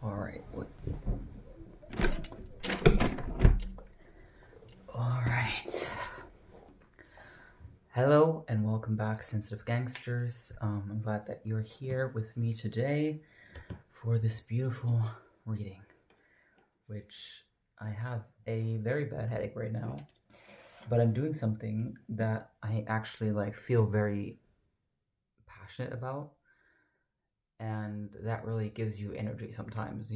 All right. All right. Hello and welcome back, Sensitive Gangsters. I'm glad that you're here with me today for this beautiful reading, which I have a very bad headache right now, but I'm doing something that I actually feel very passionate about, and that really gives you energy sometimes.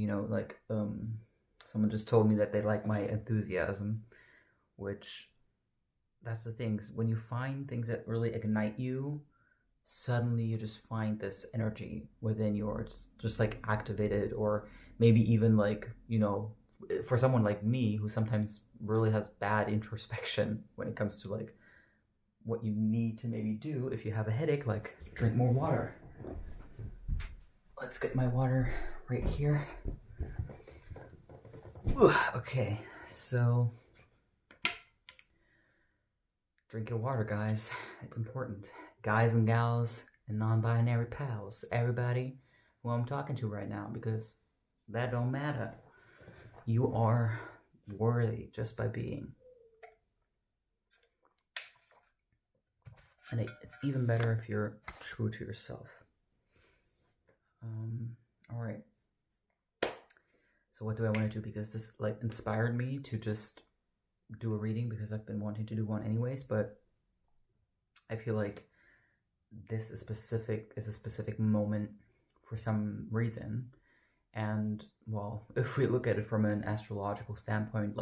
Someone just told me that they like my enthusiasm, which that's the thing. When you find things that really ignite you, suddenly you just find this energy within you, or it's just activated, or maybe even for someone like me who sometimes really has bad introspection when it comes to what you need to maybe do if you have a headache, like drink more water. Let's get my water right here. Okay, so drink your water, guys. It's important. Guys and gals and non-binary pals, everybody who I'm talking to right now, because that don't matter. You are worthy just by being. And it's even better if you're true to yourself. All right. So what do I want to do? Because this inspired me to just do a reading, because I've been wanting to do one anyways, but I feel like this is a specific moment for some reason. And well, if we look at it from an astrological standpoint,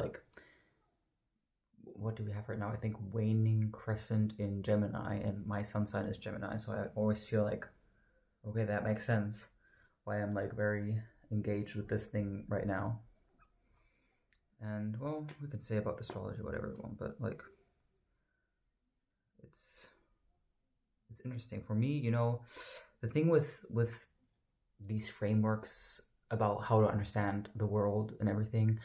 what do we have right now? I think waning crescent in Gemini, and my sun sign is Gemini, so I always feel like, okay, that makes sense why I'm very engaged with this thing right now. And well, we can say about astrology whatever we want, but it's interesting for me. The thing with these frameworks about how to understand the world and everything,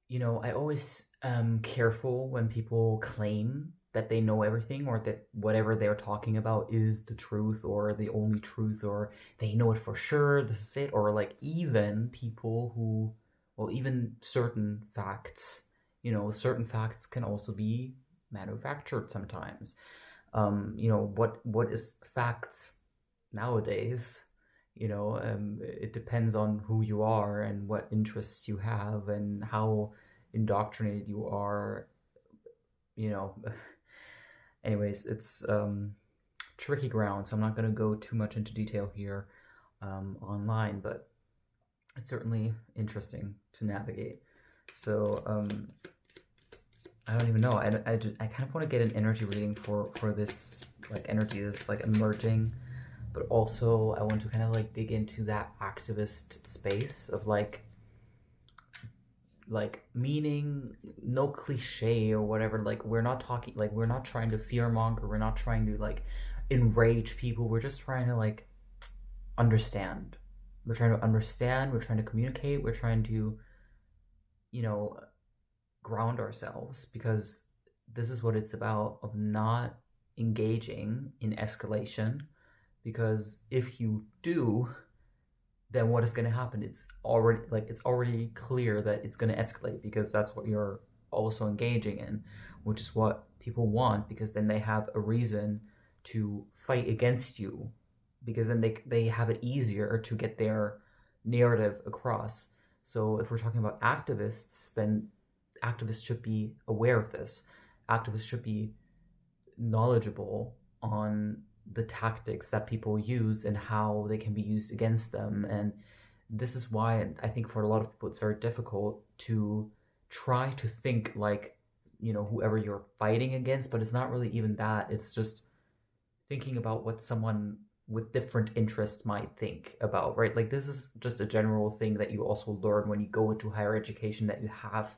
I always am careful when people claim that they know everything, or that whatever they're talking about is the truth or the only truth, or they know it for sure, this is it, or even people who, well, even certain facts, certain facts can also be manufactured sometimes. What is facts nowadays? It depends on who you are and what interests you have and how indoctrinated you are. Anyways, it's tricky ground, so I'm not going to go too much into detail here online, but it's certainly interesting to navigate. So I don't even know. I kind of want to get an energy reading for this energy is emerging, but also I want to kind of dig into that activist space of meaning, no cliche or whatever. We're not talking, we're not trying to fearmonger, we're not trying to enrage people, we're just trying to understand. We're trying to understand, we're trying to communicate, we're trying to ground ourselves, because this is what it's about, of not engaging in escalation, because if you do, then what is going to happen? It's already clear that it's going to escalate, because that's what you're also engaging in, which is what people want, because then they have a reason to fight against you, because then they have it easier to get their narrative across. So if we're talking about activists, then activists should be aware of this. Activists should be knowledgeable on the tactics that people use and how they can be used against them. And this is why I think for a lot of people it's very difficult to try to think whoever you're fighting against, but it's not really even that. It's just thinking about what someone with different interests might think about, right? This is just a general thing that you also learn when you go into higher education, that you have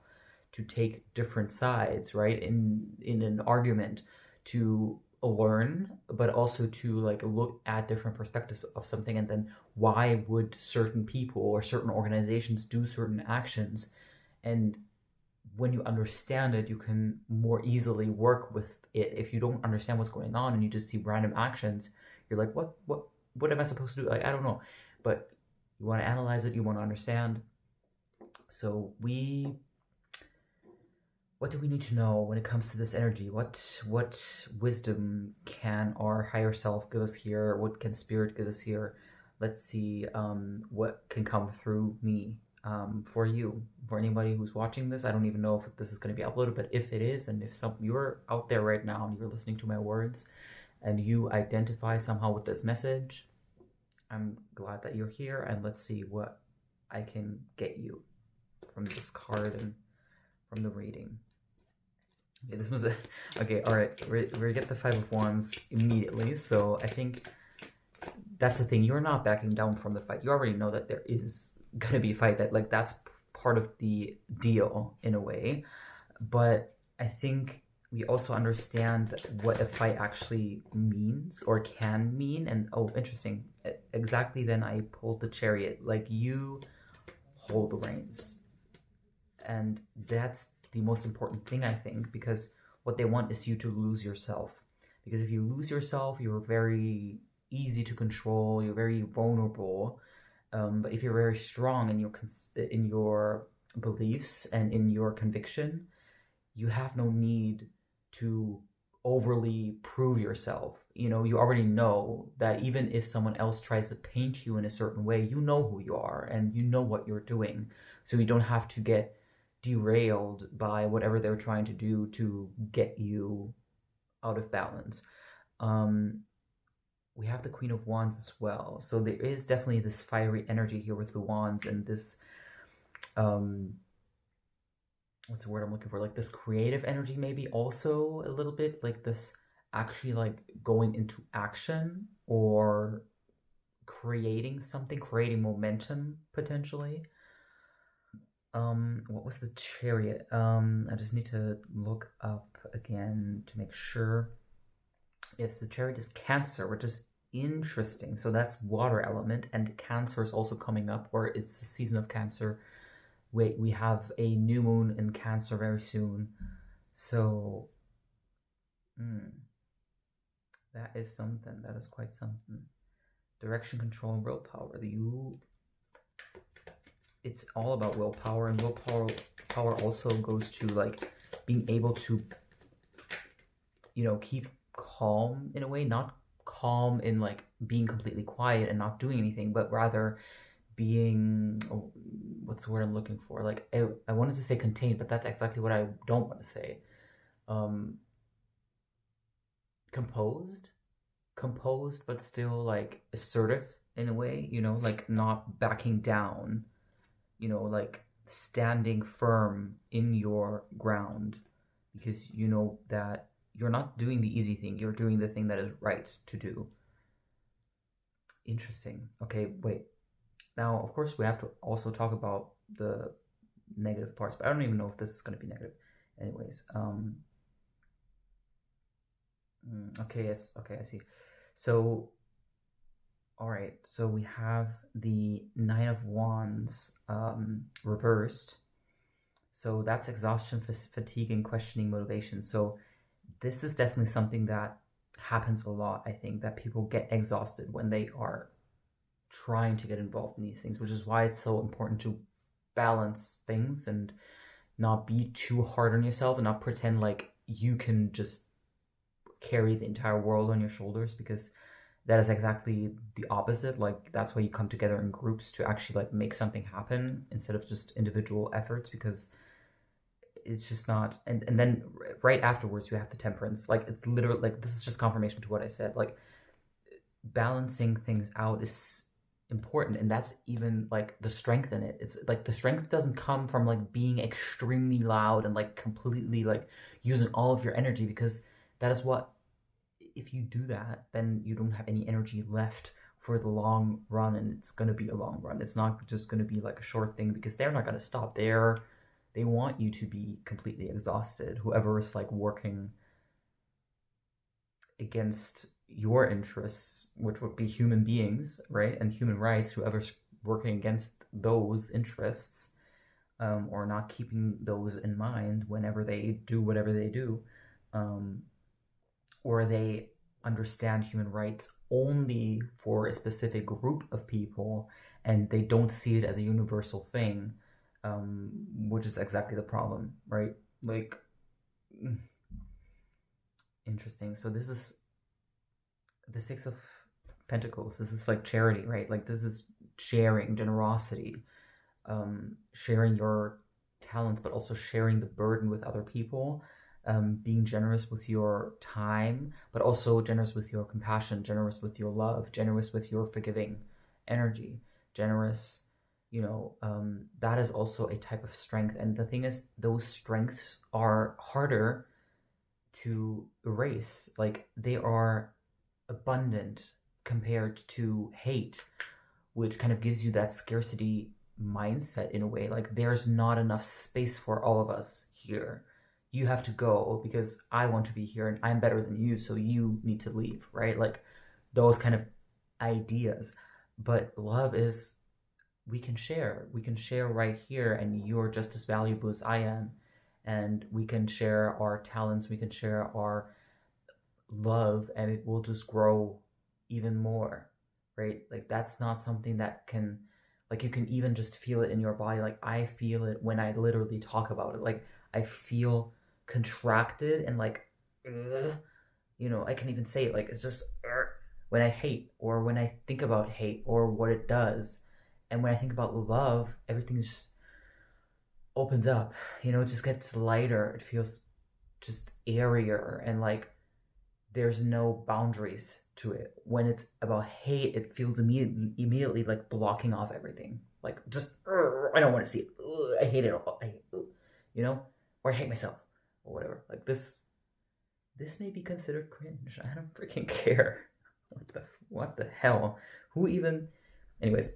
to take different sides, right, in an argument, to learn, but also to look at different perspectives of something, and then why would certain people or certain organizations do certain actions. And when you understand it, you can more easily work with it. If you don't understand what's going on and you just see random actions, you're like, what am I supposed to do? I don't know. But You want to analyze it, you want to understand. So what do we need to know when it comes to this energy? What wisdom can our higher self give us here? What can spirit give us here? Let's see what can come through me for you, for anybody who's watching this. I don't even know if this is going to be uploaded, but if it is, and if you're out there right now and you're listening to my words and you identify somehow with this message, I'm glad that you're here, and let's see what I can get you from this card and from the reading. Okay, this was okay, alright, we get the Five of Wands immediately, so I think that's the thing, you're not backing down from the fight. You already know that there is gonna be a fight, that like that's part of the deal in a way, but I think we also understand what a fight actually means or can mean. And oh, interesting, exactly, then I pulled the Chariot. Like, you hold the reins, and that's the most important thing, I think, because what they want is you to lose yourself. Because if you lose yourself, you're very easy to control, you're very vulnerable. But if you're very strong in your beliefs and in your conviction, you have no need to overly prove yourself. You know, you already know that even if someone else tries to paint you in a certain way, you know who you are and you know what you're doing. So you don't have to get derailed by whatever they're trying to do to get you out of balance. We have the Queen of Wands as well. So there is definitely this fiery energy here with the wands, and this what's the word I'm looking for? Like this creative energy, maybe also a little bit like this, actually like going into action or creating something, creating momentum potentially. What was the Chariot? I just need to look up again to make sure. Yes, the Chariot is Cancer, which is interesting. So that's water element, and Cancer is also coming up, or it's the season of Cancer. Wait, we have a new moon in Cancer very soon. So, that is something. That is quite something. Direction, control, and willpower. It's all about willpower, and willpower also goes to like being able to, keep calm in a way, not calm in like being completely quiet and not doing anything, but rather being, what's the word I'm looking for? Like, I wanted to say contained, but that's exactly what I don't want to say. Composed, but still like assertive in a way, like not backing down, like standing firm in your ground, because you know that you're not doing the easy thing, you're doing the thing that is right to do. Interesting. Okay, wait. Now, of course, we have to also talk about the negative parts, but I don't even know if this is going to be negative. Anyways, okay, yes, okay, I see. So, all right, so we have the Nine of Wands reversed. So that's exhaustion, fatigue, and questioning motivation. So this is definitely something that happens a lot, I think, that people get exhausted when they are trying to get involved in these things, which is why it's so important to balance things and not be too hard on yourself and not pretend like you can just carry the entire world on your shoulders, because that is exactly the opposite. Like, that's why you come together in groups to actually like make something happen instead of just individual efforts, because it's just not. And then right afterwards you have the Temperance. Like, it's literally like, this is just confirmation to what I said. Like, balancing things out is important, and that's even like the strength in it. It's like the strength doesn't come from like being extremely loud and like completely like using all of your energy, because that is what, if you do that, then you don't have any energy left for the long run, and it's going to be a long run. It's not just going to be like a short thing, because they're not going to stop. They want you to be completely exhausted, whoever is like working against your interests, which would be human beings, right, and human rights. Whoever's working against those interests, or not keeping those in mind whenever they do whatever they do, or they understand human rights only for a specific group of people, and they don't see it as a universal thing, which is exactly the problem, right? Like, interesting. So this is the Six of Pentacles. This is like charity, right? Like this is sharing, generosity, sharing your talents, but also sharing the burden with other people, being generous with your time, but also generous with your compassion, generous with your love, generous with your forgiving energy, generous. That is also a type of strength. And the thing is, those strengths are harder to erase. Like they are abundant compared to hate, which kind of gives you that scarcity mindset in a way. Like there's not enough space for all of us here. You have to go because I want to be here and I'm better than you, so you need to leave, right? Like those kind of ideas. But love is we can share. We can share right here, and you're just as valuable as I am. And we can share our talents, we can share our love, and it will just grow even more, right? Like that's not something that can, like, you can even just feel it in your body. Like I feel it when I literally talk about it. Like I feel contracted and like, ugh, I can even say it. Like it's just when I hate, or when I think about hate or what it does, and when I think about love, everything just opens up. It just gets lighter. It feels just airier, and like there's no boundaries to it. When it's about hate, it feels immediately like blocking off everything. Like just I don't want to see it. I hate it all. Or I hate myself or whatever. Like this may be considered cringe. I don't freaking care. What the hell? Who even? Anyways,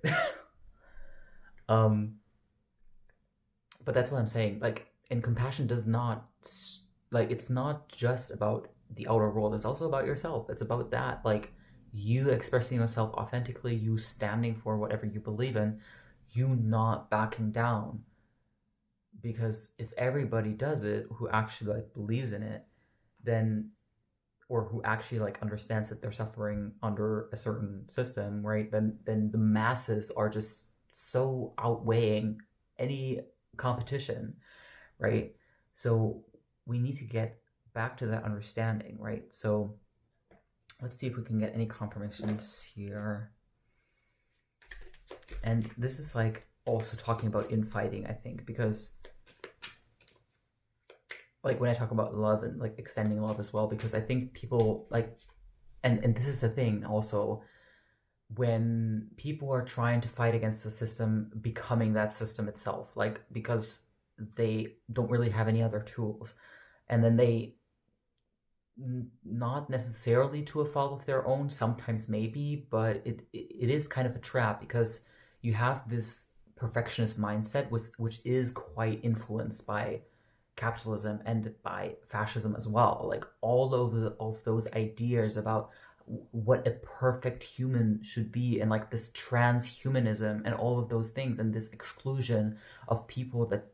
um, but that's what I'm saying. Like, and compassion does not like it's not just about the outer world. It's also about yourself. It's about that, like you expressing yourself authentically, you standing for whatever you believe in, you not backing down. Because if everybody does it who actually like believes in it, then, or who actually like understands that they're suffering under a certain system, right? Then the masses are just so outweighing any competition, right? So we need to get back to that understanding, right? So let's see if we can get any confirmations here. And this is like also talking about infighting, I think, because like when I talk about love and like extending love as well, because I think people like, and this is the thing also, when people are trying to fight against the system becoming that system itself, like because they don't really have any other tools, and then they, not necessarily to a fault of their own, sometimes maybe, but it is kind of a trap, because you have this perfectionist mindset which is quite influenced by capitalism and by fascism as well. Like all of those ideas about what a perfect human should be, and like this transhumanism and all of those things, and this exclusion of people that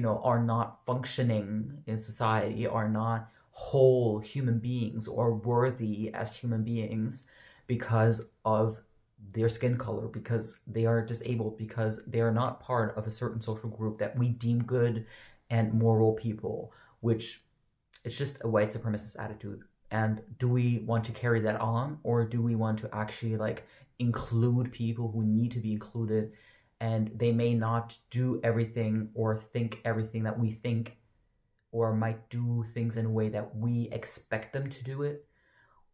are not functioning in society, are not whole human beings or worthy as human beings because of their skin color, because they are disabled, because they are not part of a certain social group that we deem good and moral people, which it's just a white supremacist attitude. And do we want to carry that on, or do we want to actually like include people who need to be included, and they may not do everything or think everything that we think, or might do things in a way that we expect them to do it,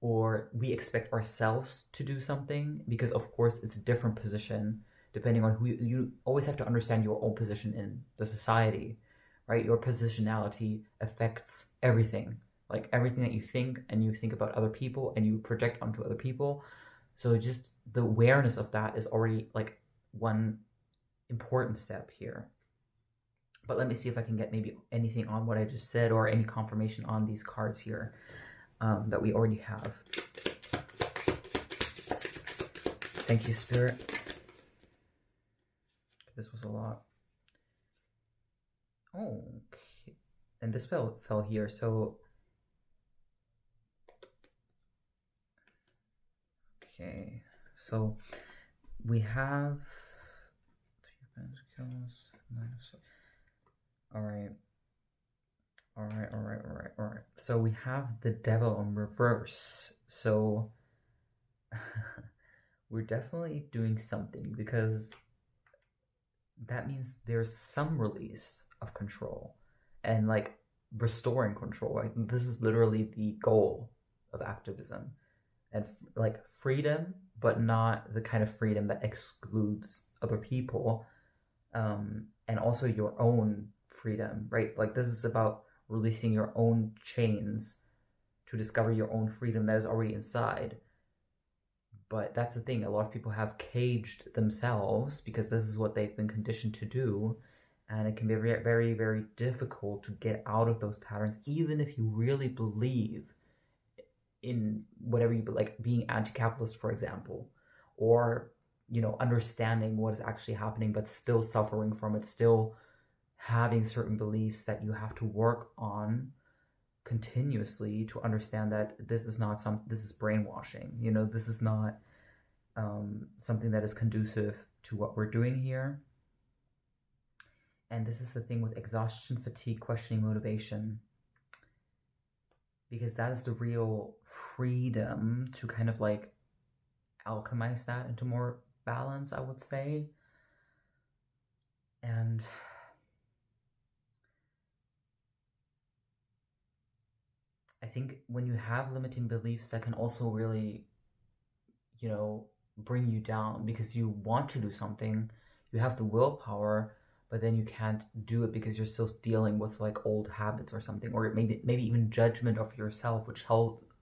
or we expect ourselves to do something, because of course it's a different position depending on who you always have to understand your own position in the society, right? Your positionality affects everything, like everything that you think, and you think about other people and you project onto other people. So just the awareness of that is already like one important step here. But let me see if I can get maybe anything on what I just said, or any confirmation on these cards here that we already have. Thank you, Spirit. This was a lot. Oh, okay. And this fell here. So Okay, so we have three pentacles, minus. All right. All right. So we have the devil in reverse. So we're definitely doing something because that means there's some release of control and like restoring control. Right? This is literally the goal of activism and like freedom, but not the kind of freedom that excludes other people, and also your own freedom, right? Like this is about releasing your own chains to discover your own freedom that is already inside. But that's the thing, a lot of people have caged themselves because this is what they've been conditioned to do. And it can be very, very, very difficult to get out of those patterns, even if you really believe in whatever you like, being anti-capitalist, for example, or understanding what is actually happening, but still suffering from it, still having certain beliefs that you have to work on continuously to understand that this is brainwashing. This is not something that is conducive to what we're doing here. And this is the thing with exhaustion, fatigue, questioning, motivation, because that is the real freedom to kind of like alchemize that into more balance, I would say. And I think when you have limiting beliefs, that can also really, bring you down because you want to do something, you have the willpower, but then you can't do it because you're still dealing with like old habits or something, or maybe even judgment of yourself, which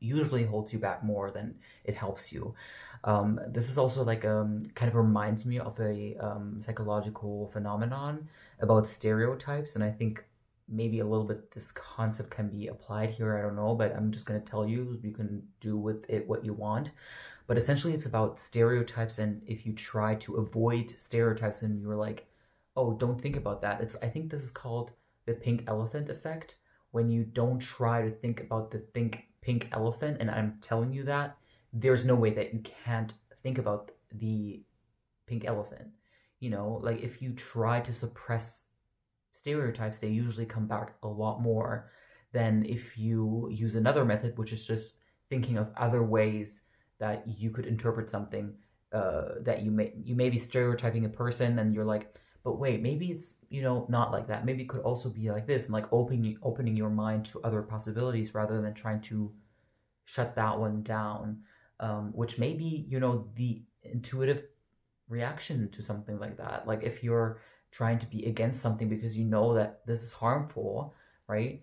usually holds you back more than it helps you. This is also like kind of reminds me of a psychological phenomenon about stereotypes, and I think maybe a little bit this concept can be applied here. I don't know, but I'm just going to tell you, you can do with it what you want. But essentially it's about stereotypes, and if you try to avoid stereotypes and you're like, oh, don't think about that, I think this is called the pink elephant effect. When you don't try to think about the pink elephant, and I'm telling you that there's no way that you can't think about the pink elephant. Like if you try to suppress stereotypes, they usually come back a lot more than if you use another method, which is just thinking of other ways that you could interpret something, that you may be stereotyping a person, and you're like, but wait, maybe it's not like that. Maybe it could also be like this, and like opening your mind to other possibilities rather than trying to shut that one down, which may be the intuitive reaction to something like that. Like if you're trying to be against something because you know that this is harmful, right?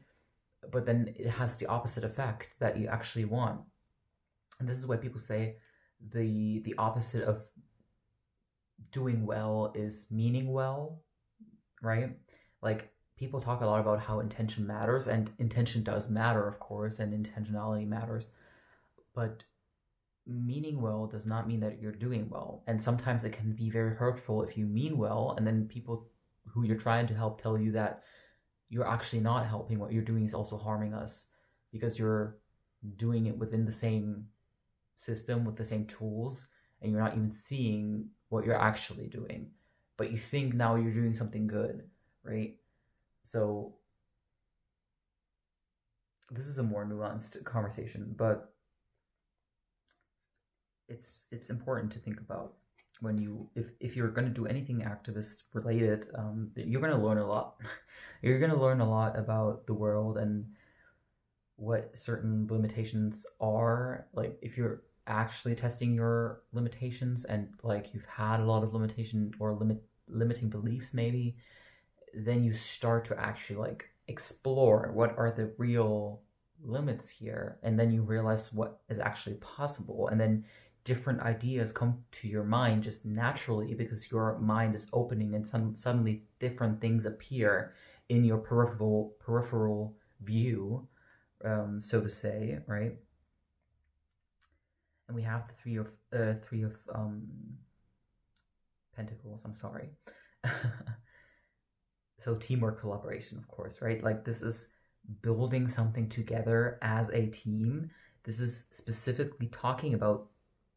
But then it has the opposite effect that you actually want. And this is why people say the opposite of doing well is meaning well, right? Like people talk a lot about how intention matters, and intention does matter, of course, and intentionality matters. But meaning well does not mean that you're doing well. And sometimes it can be very hurtful if you mean well, and then people who you're trying to help tell you that you're actually not helping, what you're doing is also harming us, because you're doing it within the same system with the same tools, and you're not even seeing what you're actually doing, but you think now you're doing something good, right? So this is a more nuanced conversation, but it's important to think about when if you're going to do anything activist related, you're going to learn a lot. You're going to learn a lot about the world and what certain limitations are. Like if you're actually testing your limitations, and like you've had a lot of limitation or limiting beliefs maybe, then you start to actually like explore what are the real limits here, and then you realize what is actually possible, and then different ideas come to your mind just naturally because your mind is opening, and suddenly different things appear in your peripheral view, so to say, right? And we have the three of pentacles. I'm sorry. So teamwork, collaboration, of course, right? Like this is building something together as a team. This is specifically talking about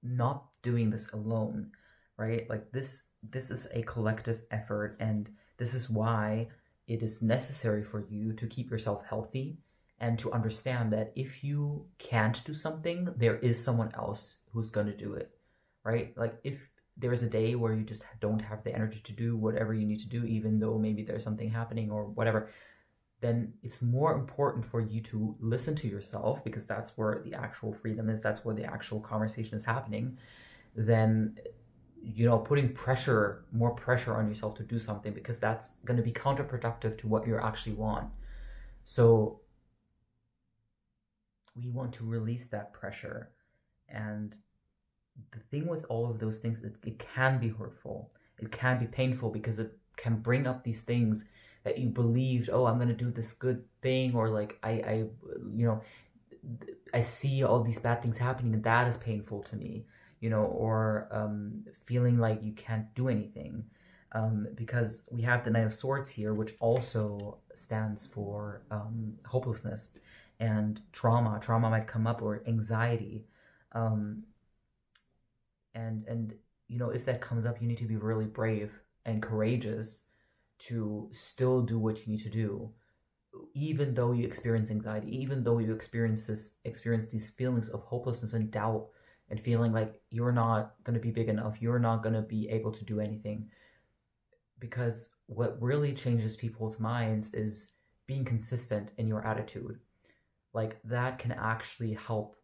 not doing this alone, right? Like this is a collective effort, and this is why it is necessary for you to keep yourself healthy and to understand that if you can't do something, there is someone else who's going to do it, right? Like if there is a day where you just don't have the energy to do whatever you need to do, even though maybe there's something happening or whatever, then it's more important for you to listen to yourself, because that's where the actual freedom is, that's where the actual conversation is happening, than putting more pressure on yourself to do something, because that's going to be counterproductive to what you actually want. So we want to release that pressure. And the thing with all of those things, it can be hurtful, it can be painful, because it can bring up these things that you believed, oh, I'm going to do this good thing, or like I see all these bad things happening, and that is painful to me, or feeling like you can't do anything, because we have the Knight of Swords here, which also stands for hopelessness and trauma. Trauma might come up, or anxiety, um, and if that comes up, you need to be really brave and courageous to still do what you need to do, even though you experience anxiety, even though you experience these feelings of hopelessness and doubt, and feeling like you're not going to be big enough, you're not going to be able to do anything. Because what really changes people's minds is being consistent in your attitude. Like that can actually help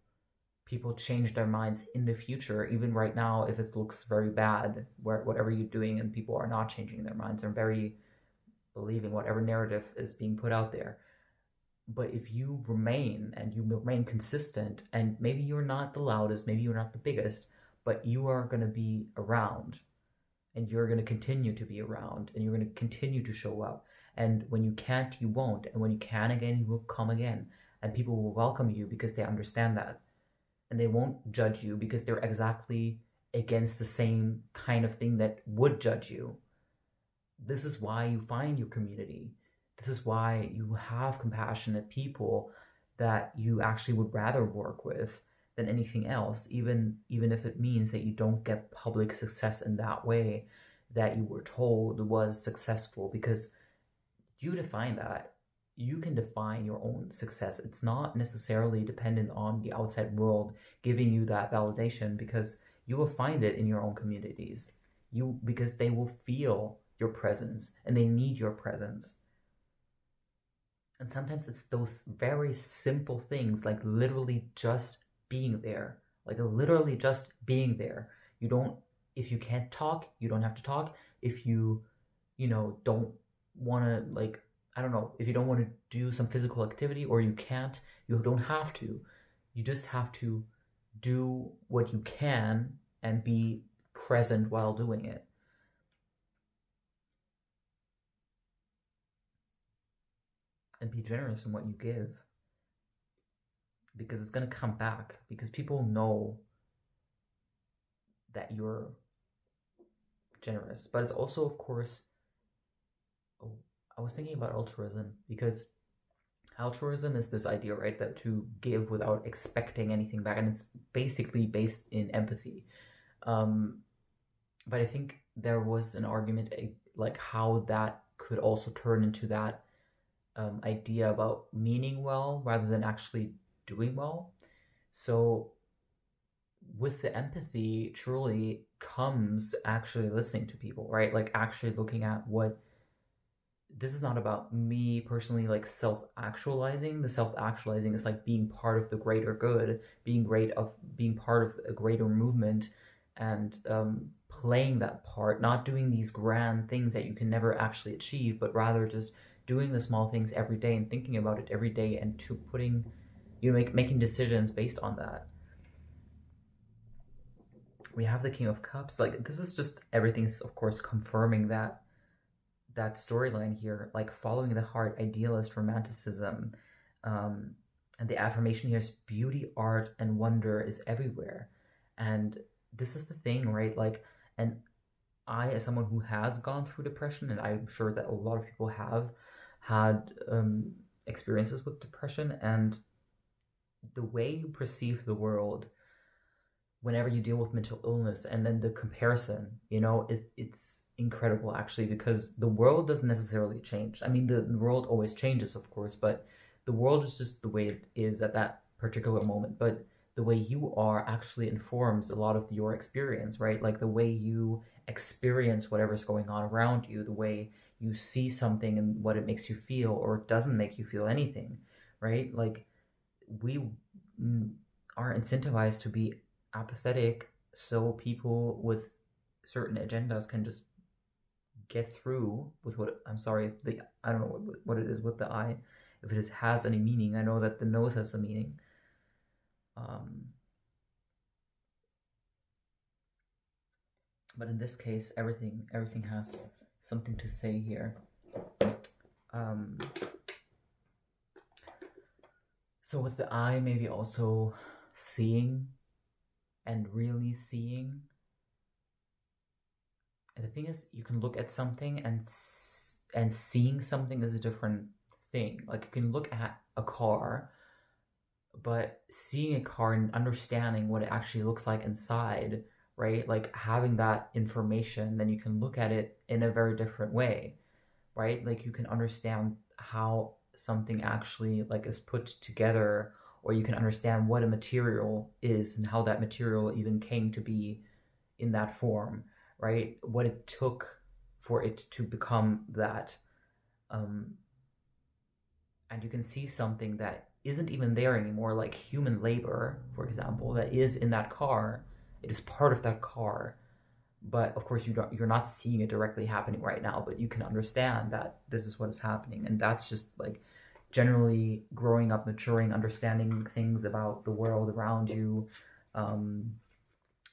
people change their minds in the future, even right now, if it looks very bad, whatever you're doing, and people are not changing their minds, they're very believing whatever narrative is being put out there. But if you remain consistent, and maybe you're not the loudest, maybe you're not the biggest, but you are going to be around, and you're going to continue to be around, and you're going to continue to show up. And when you can't, you won't. And when you can again, you will come again. And people will welcome you because they understand that. And they won't judge you because they're exactly against the same kind of thing that would judge you. This is why you find your community. This is why you have compassionate people that you actually would rather work with than anything else, even if it means that you don't get public success in that way that you were told was successful, because you define that. You can define your own success. It's not necessarily dependent on the outside world giving you that validation, because you will find it in your own communities. Because they will feel your presence, and they need your presence. And sometimes it's those very simple things, like literally just being there. Like literally just being there. If you can't talk, you don't have to talk. If you don't want to, like, I don't know, if you don't want to do some physical activity, or you can't, you don't have to. You just have to do what you can and be present while doing it. And be generous in what you give, because it's going to come back, because people know that you're generous. But it's also, of course, I was thinking about altruism, because altruism is this idea, right, that to give without expecting anything back, and it's basically based in empathy. But I think there was an argument, like how that could also turn into that idea about meaning well rather than actually doing well. So with the empathy truly comes actually listening to people, right? Like actually looking at what this is not about me personally, like self-actualizing. The self-actualizing is like being part of the greater good, being part of a greater movement, and playing that part, not doing these grand things that you can never actually achieve, but rather just doing the small things every day and thinking about it every day, and to putting, making decisions based on that. We have the King of Cups. Like this is just, everything's of course confirming that storyline here, like following the heart, idealist, romanticism, and the affirmation here is beauty, art, and wonder is everywhere. And this is the thing, right? Like, and I, as someone who has gone through depression, and I'm sure that a lot of people have had experiences with depression, and the way you perceive the world whenever you deal with mental illness, and then the comparison, is it's incredible actually, because the world doesn't necessarily change. I mean, the world always changes, of course, but the world is just the way it is at that particular moment. But the way you are actually informs a lot of your experience, right? Like the way you experience whatever's going on around you, the way you see something and what it makes you feel or doesn't make you feel anything, right? Like we are incentivized to be apathetic so people with certain agendas can just get through with what, I'm sorry, I don't know what it is with the I, if it has any meaning. I know that the nose has a meaning. But in this case, everything has something to say here. So with the eye, maybe also seeing and really seeing. And the thing is, you can look at something and seeing something is a different thing. Like you can look at a car, but seeing a car and understanding what it actually looks like inside, right? Like having that information, then you can look at it in a very different way, right? Like you can understand how something actually like is put together, or you can understand what a material is and how that material even came to be in that form, right? What it took for it to become that. And you can see something that isn't even there anymore, like human labor, for example, that is in that car. It is part of that car, but of course you're not seeing it directly happening right now, but you can understand that this is what is happening. And that's just like generally growing up, maturing, understanding things about the world around you. And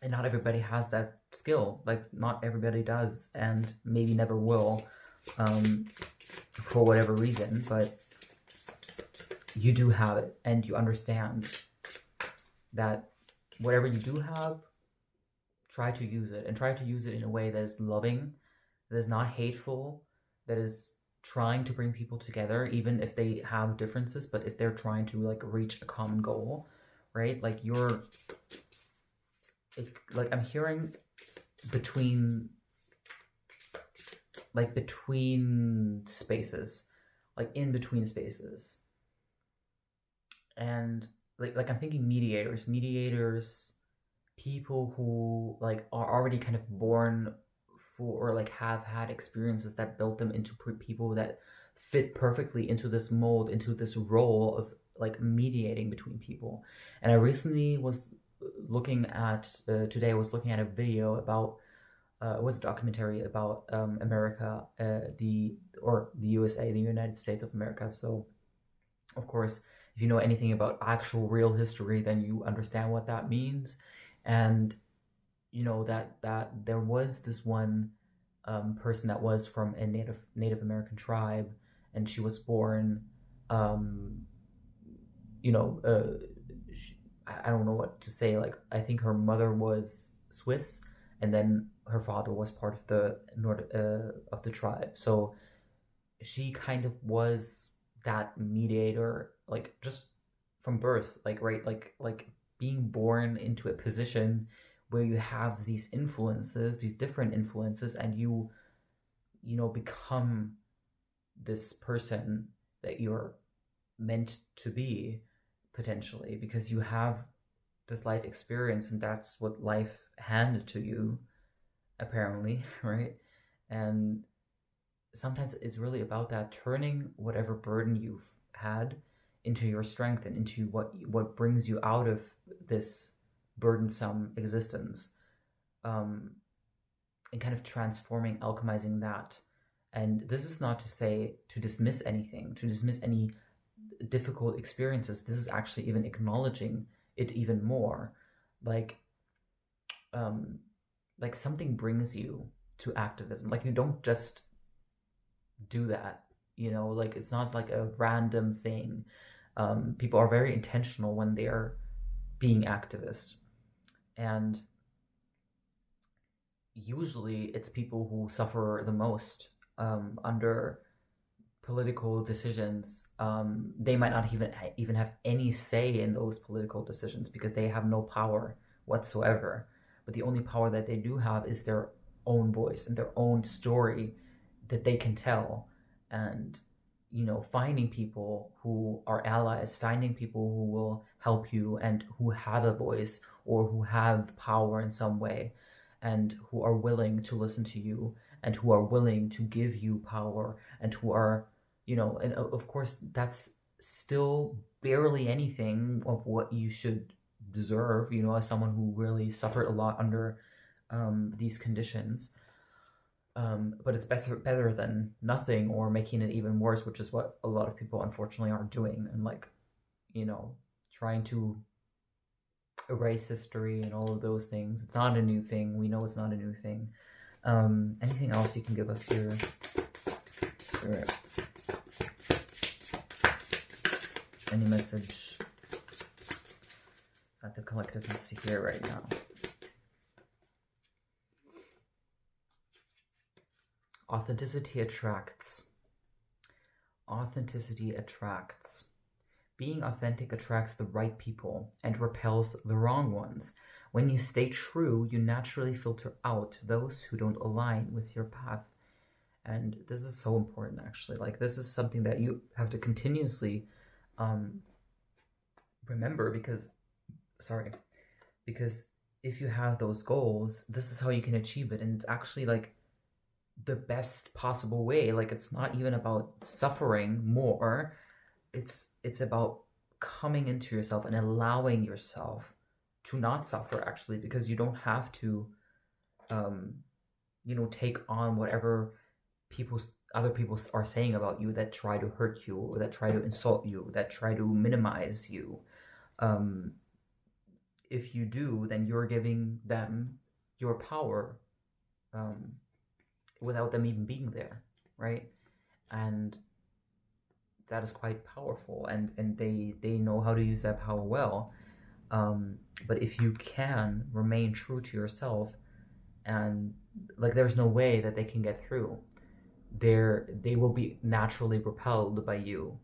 not everybody has that skill. Like not everybody does, and maybe never will, for whatever reason. But you do have it, and you understand that whatever you do have, try to use it, and try to use it in a way that is loving, that is not hateful, that is trying to bring people together, even if they have differences, but if they're trying to like reach a common goal, right? Like I'm hearing between spaces, like in between spaces. And like I'm thinking mediators, people who like are already kind of born for, or like have had experiences that built them into people that fit perfectly into this mold, into this role of like mediating between people. And I recently was looking at today I was looking at a video about it was a documentary about America, the USA, the United States of America. So of course, if you know anything about actual real history, then you understand what that means. And you know that there was this one person that was from a Native American tribe, and she was born, you know, I don't know what to say. Like I think her mother was Swiss, and then her father was part of the of the tribe. So she kind of was that mediator, like just from birth, like right, like being born into a position where you have these influences, these different influences, and you become this person that you're meant to be, potentially, because you have this life experience, and that's what life handed to you, apparently, right? And sometimes it's really about that, turning whatever burden you've had into your strength, and into what brings you out of this burdensome existence, and kind of transforming, alchemizing that. And this is not to say to dismiss anything, to dismiss any difficult experiences. This is actually even acknowledging it even more. Like something brings you to activism. Like you don't just do that, like it's not like a random thing. People are very intentional when they're being activists, and usually it's people who suffer the most under political decisions. They might not even have any say in those political decisions, because they have no power whatsoever. But the only power that they do have is their own voice and their own story that they can tell. And, you know, finding people who are allies, finding people who will help you and who have a voice or who have power in some way and who are willing to listen to you and who are willing to give you power and who are, you know, and of course that's still barely anything of what you should deserve, you know, as someone who really suffered a lot under these conditions. But it's better than nothing or making it even worse, which is what a lot of people unfortunately are doing, and like, you know, trying to erase history and all of those things. It's not a new thing. We know it's not a new thing. Anything else you can give us here, Spirit? Any message that the collective needs to hear right now? Authenticity attracts. Authenticity attracts. Being authentic attracts the right people and repels the wrong ones. When you stay true, you naturally filter out those who don't align with your path. And this is so important, actually. Like, this is something that you have to continuously remember, because if you have those goals, this is how you can achieve it. And it's actually like the best possible way. Like, it's not even about suffering more. It's about coming into yourself and allowing yourself to not suffer, actually, because you don't have to you know, take on whatever other people are saying about you that try to hurt you or that try to insult you, that try to minimize you. If you do, then you're giving them your power without them even being there, right? And that is quite powerful, and they know how to use that power well. But if you can remain true to yourself, and like, there's no way that they can get through. They will be naturally repelled by you.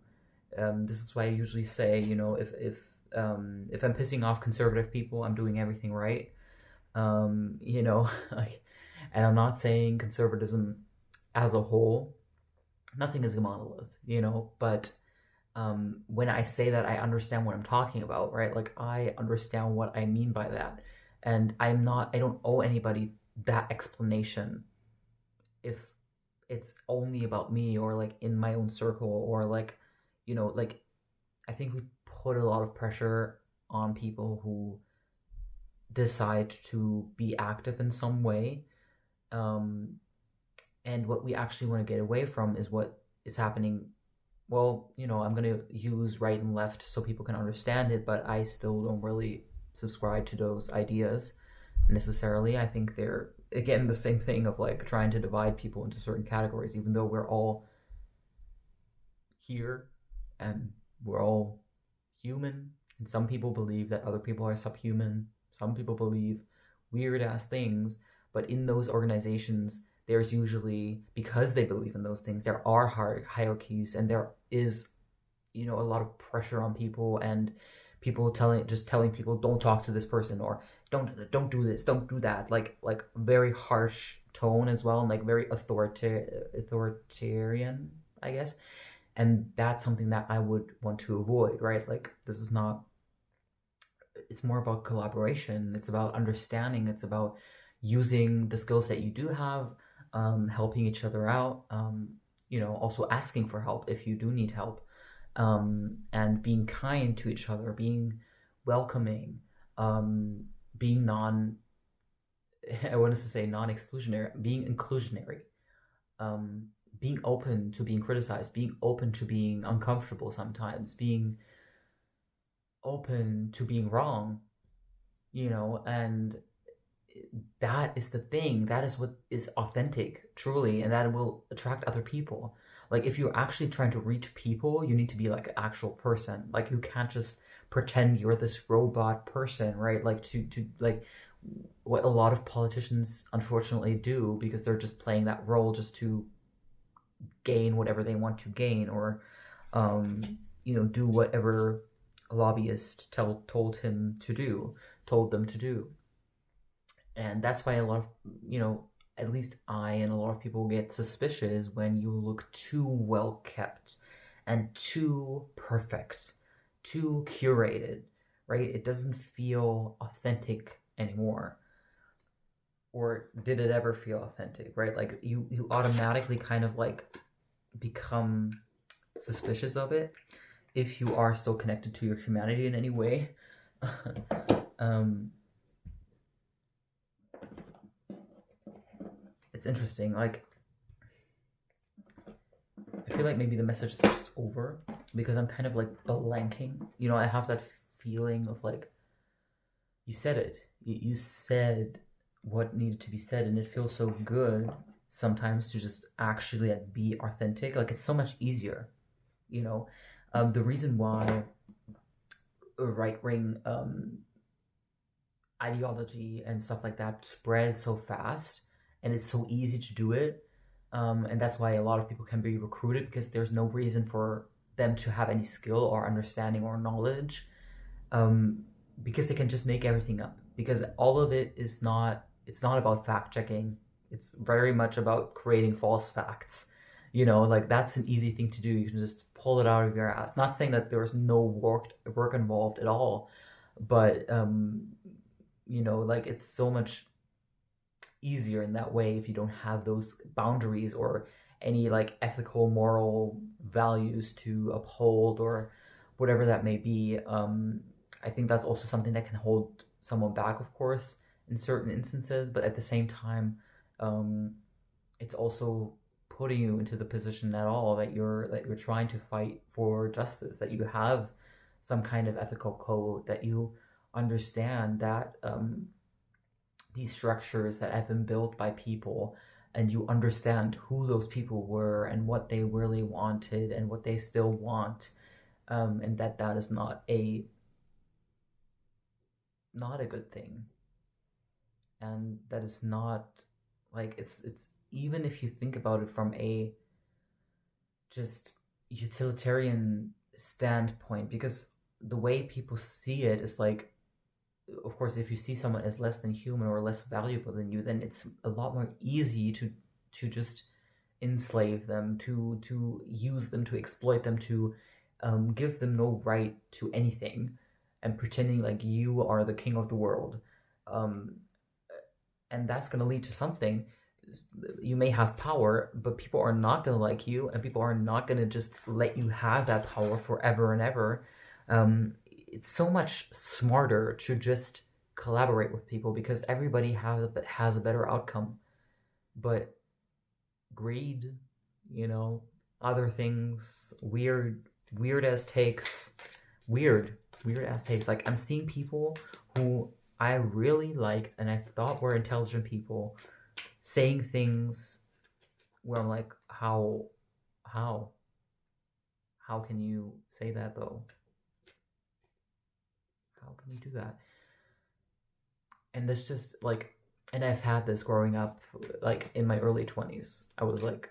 This is why I usually say, you know, if I'm pissing off conservative people, I'm doing everything right. You know, like, and I'm not saying conservatism as a whole, nothing is a monolith, you know, but when I say that, I understand what I'm talking about, right? Like, I understand what I mean by that. And I don't owe anybody that explanation if it's only about me or like in my own circle, or like, you know, like, I think we put a lot of pressure on people who decide to be active in some way. And what we actually want to get away from is what is happening. Well, you know, I'm going to use right and left so people can understand it, but I still don't really subscribe to those ideas necessarily. I think they're, again, the same thing of like trying to divide people into certain categories, even though we're all here and we're all human. And some people believe that other people are subhuman. Some people believe weird ass things, but in those organizations, there's usually, because they believe in those things, there are hierarchies, and there is, you know, a lot of pressure on people, and people telling people, don't talk to this person, or don't do this, don't do that, like very harsh tone as well, and like very authoritarian, I guess. And that's something that I would want to avoid, right? Like, this is not, it's more about collaboration, it's about understanding, it's about using the skills that you do have, helping each other out, you know, also asking for help if you do need help, and being kind to each other, being welcoming, being I want to say non-exclusionary, being inclusionary, being open to being criticized, being open to being uncomfortable sometimes, being open to being wrong, you know. And that is the thing, that is what is authentic, truly, and that will attract other people. Like, if you're actually trying to reach people, you need to be like an actual person. Like, you can't just pretend you're this robot person, right? Like, to like what a lot of politicians unfortunately do, because they're just playing that role just to gain whatever they want to gain, or you know, do whatever a lobbyist told them to do. And that's why a lot of, you know, at least I and a lot of people get suspicious when you look too well kept and too perfect, too curated, right? It doesn't feel authentic anymore. Or did it ever feel authentic, right? Like you automatically kind of like become suspicious of it if you are still connected to your humanity in any way. um, it's interesting. Like, I feel like maybe the message is just over because I'm kind of like blanking. You know, I have that feeling of like, you said it. You said what needed to be said, and it feels so good sometimes to just actually like be authentic. Like, it's so much easier, you know. The reason why right wing ideology and stuff like that spreads so fast and it's so easy to do it. And that's why a lot of people can be recruited because there's no reason for them to have any skill or understanding or knowledge, um, because they can just make everything up. Because all of it is not, it's not about fact checking. It's very much about creating false facts. You know, like that's an easy thing to do. You can just pull it out of your ass. Not saying that there's no work involved at all, but you know, like it's so much easier in that way if you don't have those boundaries or any like ethical moral values to uphold or whatever that may be. I think that's also something that can hold someone back, of course, in certain instances, but at the same time, um, it's also putting you into the position at all that you're trying to fight for justice, that you have some kind of ethical code, that you understand that these structures that have been built by people, and you understand who those people were and what they really wanted and what they still want, and that that is not a good thing, and that is not like it's even if you think about it from a just utilitarian standpoint, because the way people see it is like, of course, if you see someone as less than human or less valuable than you, then it's a lot more easy to just enslave them, to use them, to exploit them, to give them no right to anything, and pretending like you are the king of the world. Um, and that's going to lead to something. You may have power, but people are not going to like you, and people are not going to just let you have that power forever and ever. It's so much smarter to just collaborate with people because everybody has a better outcome. But greed, you know, other things, weird as takes, weird as takes. Like, I'm seeing people who I really liked and I thought were intelligent people saying things where I'm like, how, how can you say that though? How can you do that? And this just like, and I've had this growing up, like in my early 20s. I was like,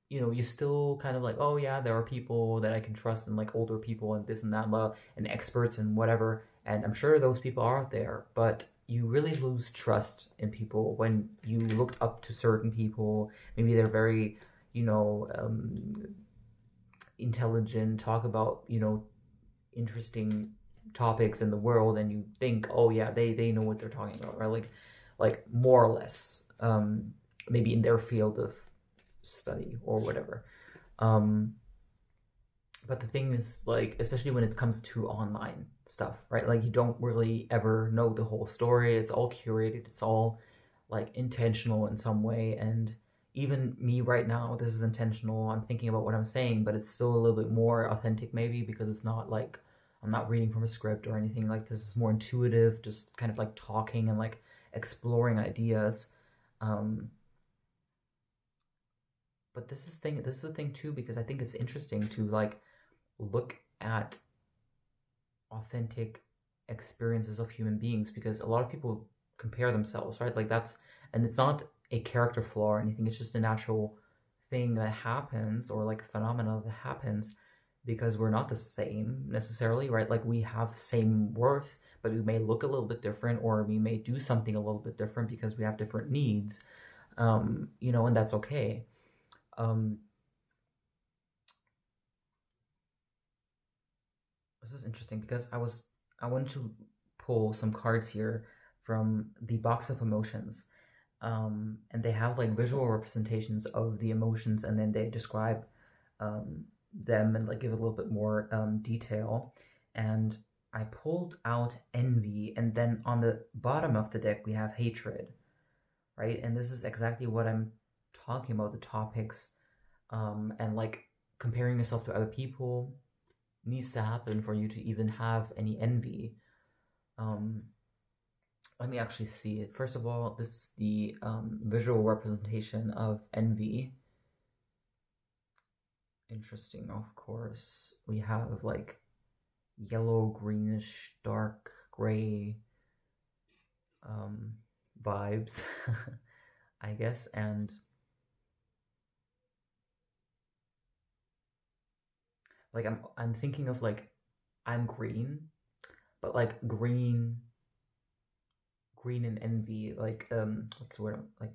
you know, you still kind of like, oh yeah, there are people that I can trust, and like older people and this and that, and experts and whatever. And I'm sure those people are out there, but you really lose trust in people when you looked up to certain people. Maybe they're very, you know, intelligent, talk about, you know, interesting topics in the world, and you think, oh yeah, they know what they're talking about, right? Like more or less, maybe in their field of study or whatever. Um, but the thing is, like, especially when it comes to online stuff, right? Like, you don't really ever know the whole story. It's all curated. It's all like intentional in some way. And even me right now, this is intentional. I'm thinking about what I'm saying, but it's still a little bit more authentic, maybe, because it's not like I'm not reading from a script or anything. Like, this is more intuitive, just kind of like talking and like exploring ideas. Um, but this is the thing too, because I think it's interesting to like look at authentic experiences of human beings, because a lot of people compare themselves, right? Like, that's, and it's not a character flaw or anything, it's just a natural thing that happens, or like a phenomena that happens, because we're not the same necessarily, right? Like, we have the same worth, but we may look a little bit different, or we may do something a little bit different because we have different needs. And that's okay. Um, this is interesting because I wanted to pull some cards here from the box of emotions. And they have like visual representations of the emotions, and then they describe um, them and like give a little bit more detail. And I pulled out envy, and then on the bottom of the deck we have hatred, right? And this is exactly what I'm talking about, the topics, and like comparing yourself to other people needs to happen for you to even have any envy. Um, Let me actually see it. First of all, this is the visual representation of envy. Interesting, of course. We have like yellow, greenish, dark, gray um, vibes, I guess. And like I'm thinking of like I'm green, but like green and envy, like what's the word? Like,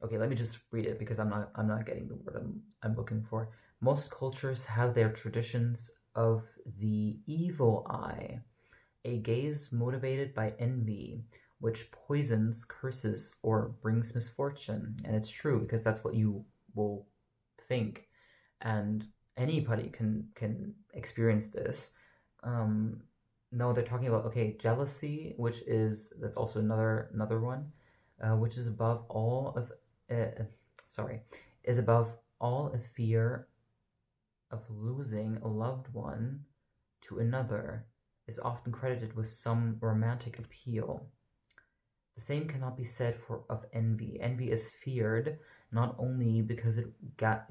okay, let me just read it because I'm not getting the word I'm looking for. Most cultures have their traditions of the evil eye, a gaze motivated by envy, which poisons, curses, or brings misfortune. And it's true because that's what you will think, and anybody can experience this. Um, no, they're talking about, okay, jealousy, which is that's also another one, which is above all of sorry, is above all a fear of losing a loved one to another, is often credited with some romantic appeal. The same cannot be said of envy. Envy is feared not only because it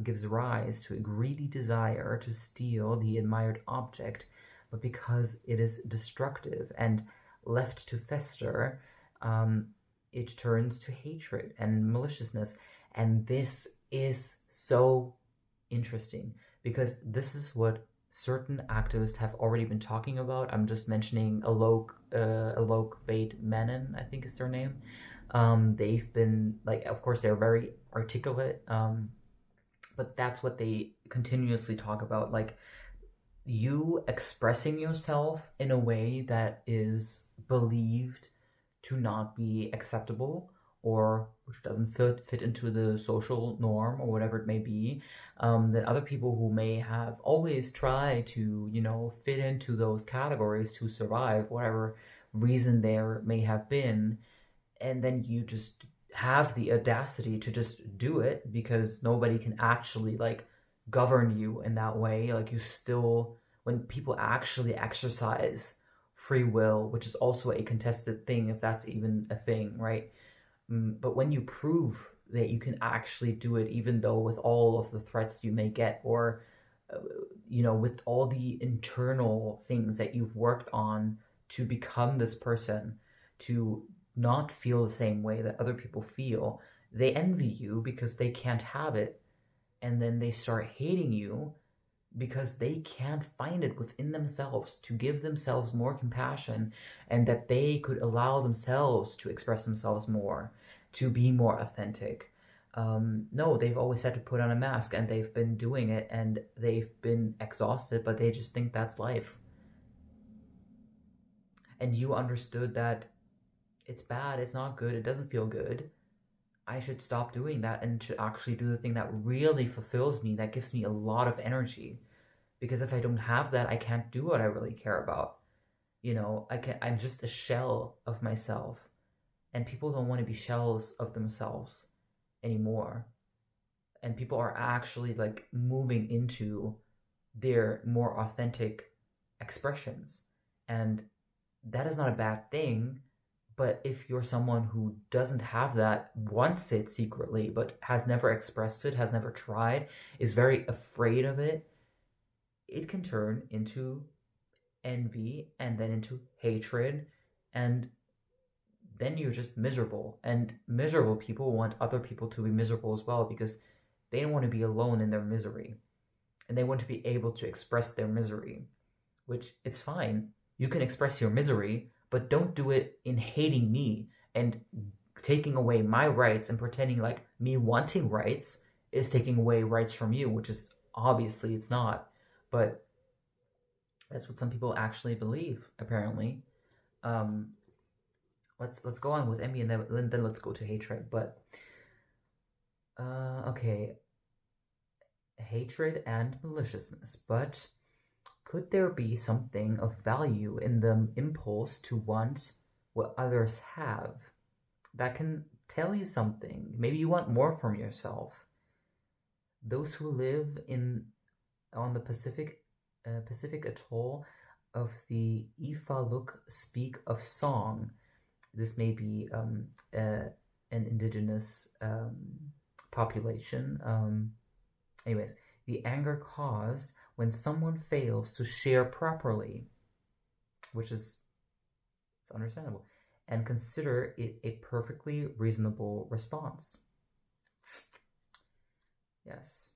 gives rise to a greedy desire to steal the admired object, but because it is destructive, and left to fester, it turns to hatred and maliciousness. And this is so interesting because this is what certain activists have already been talking about. I'm just mentioning Alok Vade Menon, I think is their name. They've been like, of course, they're very articulate, but that's what they continuously talk about. Like, you expressing yourself in a way that is believed to not be acceptable, or which doesn't fit into the social norm or whatever it may be, that other people who may have always tried to, fit into those categories to survive, whatever reason there may have been, and then you just have the audacity to just do it because nobody can actually like govern you in that way. Like, you still, when people actually exercise free will, which is also a contested thing, if that's even a thing, right? But when you prove that you can actually do it, even though with all of the threats you may get, or with all the internal things that you've worked on to become this person, to not feel the same way that other people feel, they envy you because they can't have it, and then they start hating you because they can't find it within themselves to give themselves more compassion, and that they could allow themselves to express themselves more, to be more authentic. No, they've always had to put on a mask, and they've been doing it, and they've been exhausted, but they just think that's life. And you understood that it's bad, it's not good, it doesn't feel good. I should stop doing that and should actually do the thing that really fulfills me, that gives me a lot of energy. Because if I don't have that, I can't do what I really care about. I'm just a shell of myself, and people don't want to be shells of themselves anymore. And people are actually like moving into their more authentic expressions. And that is not a bad thing. But if you're someone who doesn't have that, wants it secretly, but has never expressed it, has never tried, is very afraid of it, it can turn into envy, and then into hatred, and then you're just miserable. And miserable people want other people to be miserable as well, because they don't want to be alone in their misery, and they want to be able to express their misery, which it's fine. You can express your misery, but don't do it in hating me and taking away my rights and pretending like me wanting rights is taking away rights from you, which is obviously it's not. But that's what some people actually believe, apparently. Um, let's go on with envy, and then let's go to hatred. But okay, hatred and maliciousness. But could there be something of value in the impulse to want what others have? That can tell you something. Maybe you want more from yourself. Those who live in on the Pacific atoll of the Ifaluk speak of song. This may be an indigenous population. Anyways, the anger caused when someone fails to share properly, which is it's understandable, and consider it a perfectly reasonable response. Yes.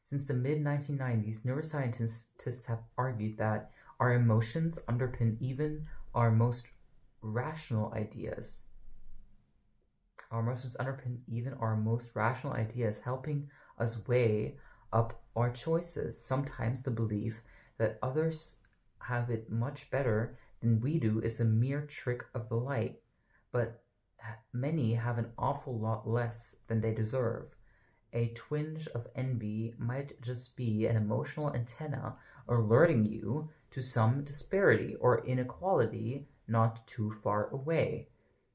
Since the mid-1990s, neuroscientists have argued that our emotions underpin even our most rational ideas. Our emotions underpin even our most rational ideas, helping us weigh up our choices. Sometimes the belief that others have it much better than we do is a mere trick of the light, but many have an awful lot less than they deserve. A twinge of envy might just be an emotional antenna alerting you to some disparity or inequality not too far away.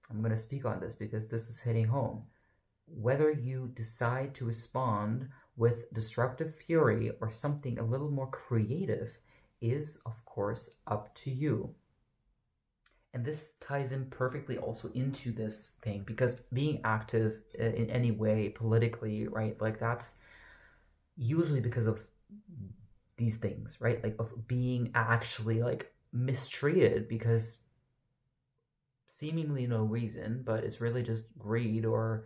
I'm going to speak on this because this is hitting home. Whether you decide to respond with destructive fury or something a little more creative is, of course, up to you. And this ties in perfectly also into this thing, because being active in any way politically, right, like that's usually because of these things, right, like of being actually like mistreated because seemingly no reason, but it's really just greed or,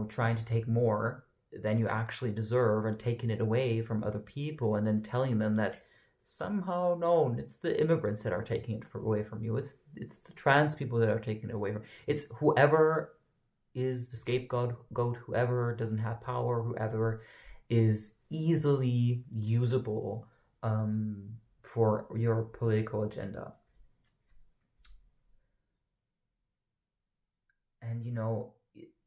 trying to take more than you actually deserve and taking it away from other people and then telling them that somehow no, it's the immigrants that are taking it away from you. It's the trans people that are taking it away from. It's whoever is the scapegoat, whoever doesn't have power, whoever is easily usable for your political agenda. And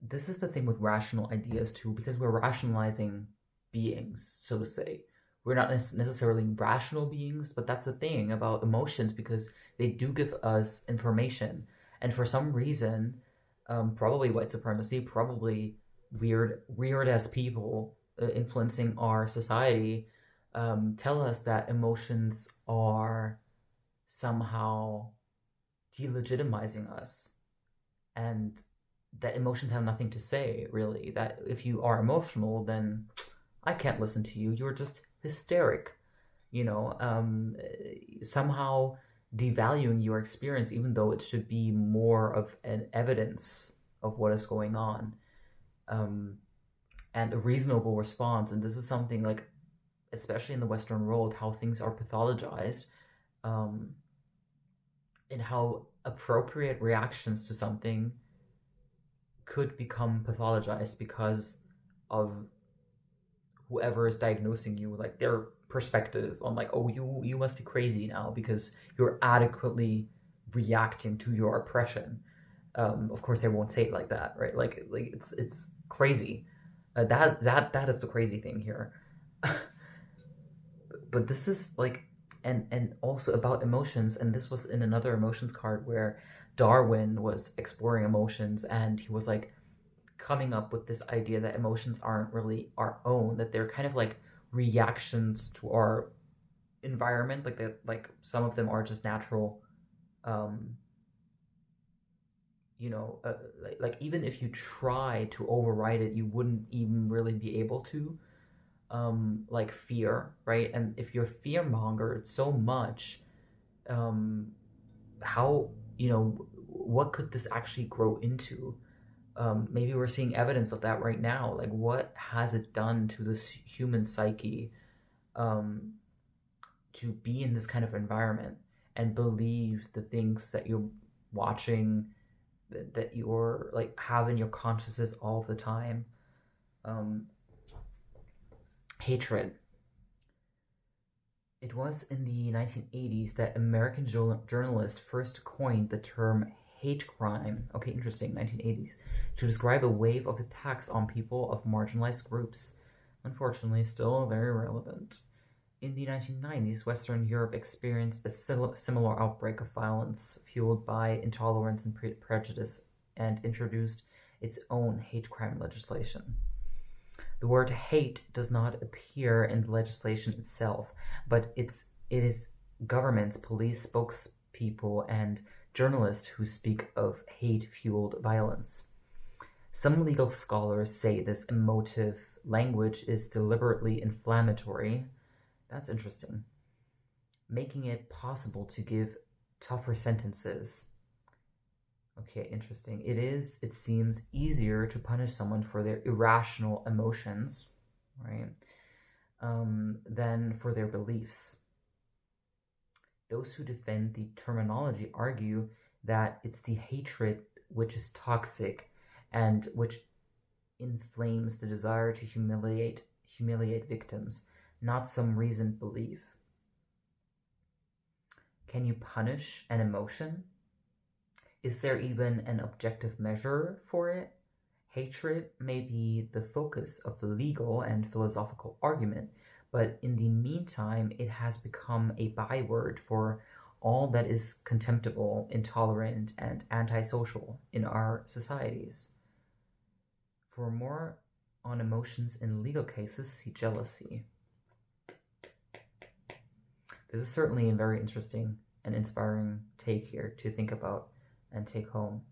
this is the thing with rational ideas too, because we're rationalizing beings, so to say. We're not necessarily rational beings, but that's the thing about emotions, because they do give us information. And for some reason, probably white supremacy, probably weird as people influencing our society, tell us that emotions are somehow delegitimizing us, and that emotions have nothing to say, really. That if you are emotional, then I can't listen to you. You're just hysteric, somehow devaluing your experience, even though it should be more of an evidence of what is going on, and a reasonable response. And this is something like, especially in the Western world, how things are pathologized, and how appropriate reactions to something could become pathologized because of whoever is diagnosing you, like their perspective on like, oh, you must be crazy now because you're adequately reacting to your oppression. Of course, they won't say it like that, right? Like it's crazy. That is the crazy thing here. But this is like, and also about emotions, and this was in another emotions card where Darwin was exploring emotions, and he was like coming up with this idea that emotions aren't really our own, that they're kind of like reactions to our environment, like that, like some of them are just natural, um like even if you try to override it, you wouldn't even really be able to, like fear, right? And if you're fear mongered so much, um how, what could this actually grow into? Maybe we're seeing evidence of that right now. Like, what has it done to this human psyche, um, to be in this kind of environment? and believe the things that you're watching, that you're like have in your consciousness all the time. Um, Hatred. It was in the 1980s that American journalists first coined the term hate crime. Okay, interesting, 1980s, to describe a wave of attacks on people of marginalized groups. Unfortunately, still very relevant. In the 1990s, Western Europe experienced a similar outbreak of violence fueled by intolerance and prejudice, and introduced its own hate crime legislation. The word hate does not appear in the legislation itself, but it is governments, police spokespeople, and journalists who speak of hate-fueled violence. Some legal scholars say this emotive language is deliberately inflammatory. That's interesting. Making it possible to give tougher sentences. Okay, interesting. It seems easier to punish someone for their irrational emotions, right, than for their beliefs. Those who defend the terminology argue that it's the hatred which is toxic and which inflames the desire to humiliate victims, not some reasoned belief. Can you punish an emotion? Is there even an objective measure for it? Hatred may be the focus of the legal and philosophical argument, but in the meantime, it has become a byword for all that is contemptible, intolerant, and antisocial in our societies. For more on emotions in legal cases, see jealousy. This is certainly a very interesting and inspiring take here to think about and take home,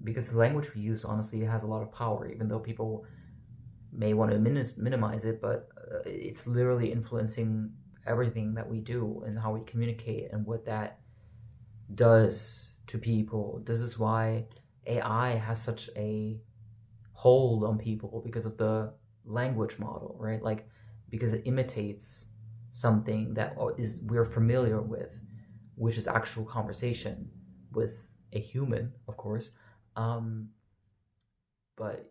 because the language we use honestly has a lot of power, even though people may want to minimize it, but it's literally influencing everything that we do and how we communicate and what that does to people. This is why AI has such a hold on people, because of the language model, right? Like, because it imitates something that we're familiar with, which is actual conversation with a human, of course. But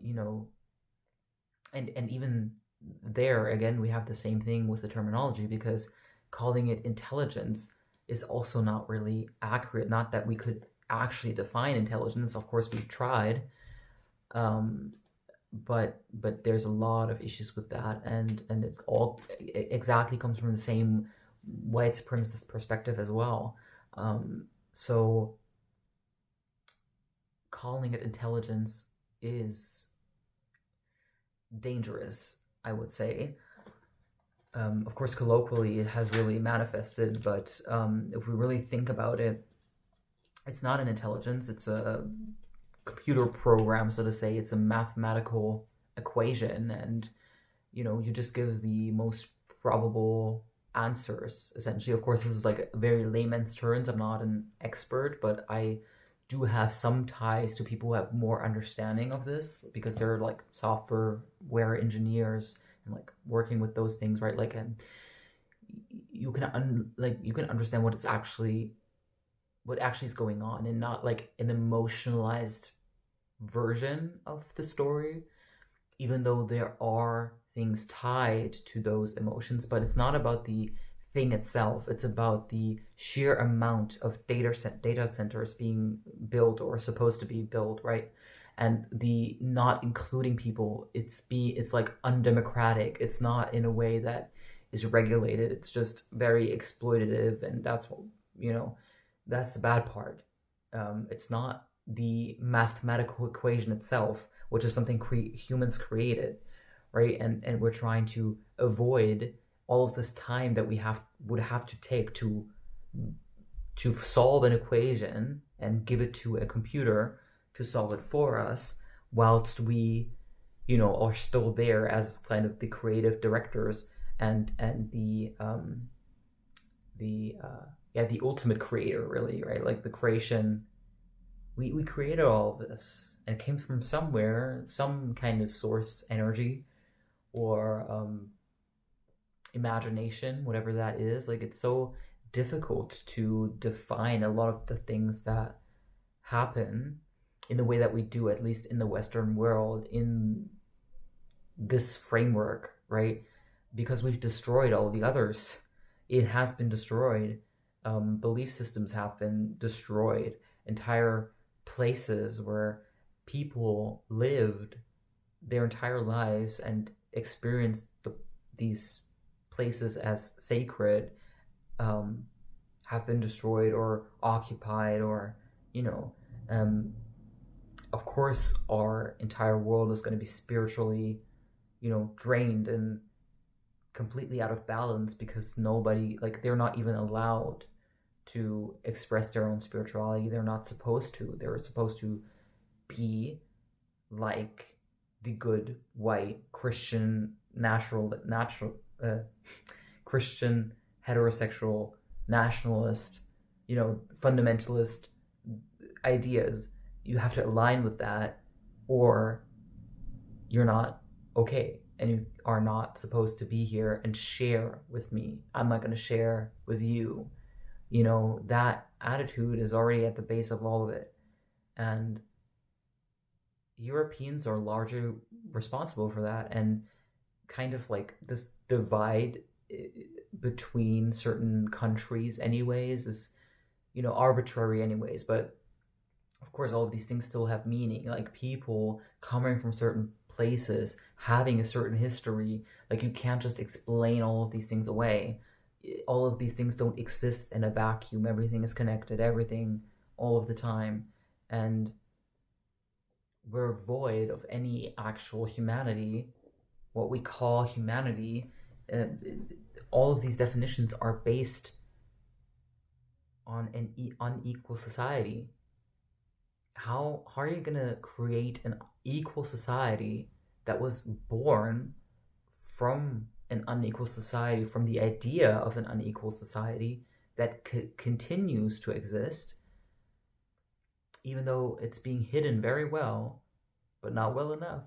and even there again, we have the same thing with the terminology, because calling it intelligence is also not really accurate. Not that we could actually define intelligence. Of course, we've tried, but there's a lot of issues with that, and it's all exactly comes from the same white supremacist perspective as well. So calling it intelligence is dangerous, I would say. Of course, colloquially, it has really manifested, but if we really think about it, it's not an intelligence, it's a computer program, so to say. It's a mathematical equation, and you just give the most probable answers, essentially. Of course, this is like very layman's terms. I'm not an expert, but I do have some ties to people who have more understanding of this, because they're like software engineers and like working with those things, right? Like, and you can you can understand what actually is going on, and not like an emotionalized version of the story, even though there are things tied to those emotions. But it's not about the thing itself, it's about the sheer amount of data centers being built or supposed to be built, right? And the not including people, it's like undemocratic. It's not in a way that is regulated. It's just very exploitative, and that's what that's the bad part. It's not the mathematical equation itself, which is something humans created, right? And we're trying to avoid all of this time that we would have to take to solve an equation and give it to a computer to solve it for us, whilst we are still there as kind of the creative directors and the ultimate creator, really, right? Like the creation, we created all of this, and it came from somewhere, some kind of source energy, or imagination, whatever that is. Like, it's so difficult to define a lot of the things that happen in the way that we do, at least in the Western world, in this framework, right? Because we've destroyed all the others. It has been destroyed. Belief systems have been destroyed. Entire places where people lived their entire lives and experienced these places as sacred, have been destroyed or occupied, or, you know, of course, our entire world is going to be spiritually, drained and completely out of balance because nobody, like, they're not even allowed to express their own spirituality. They're not supposed to. They're supposed to be like the good white Christian Christian heterosexual nationalist, fundamentalist ideas. You have to align with that, or you're not okay, and you are not supposed to be here and share with me. I'm not going to share with you. That attitude is already at the base of all of it. And Europeans are largely responsible for that. And kind of like this divide between certain countries, anyways, is, arbitrary, anyways. But of course, all of these things still have meaning. Like, people coming from certain places, having a certain history. Like, you can't just explain all of these things away. All of these things don't exist in a vacuum. Everything is connected, everything, all of the time. And we're void of any actual humanity, what we call humanity. All of these definitions are based on an unequal society. How are you going to create an equal society that was born from an unequal society, from the idea of an unequal society that continues to exist, even though it's being hidden very well, but not well enough?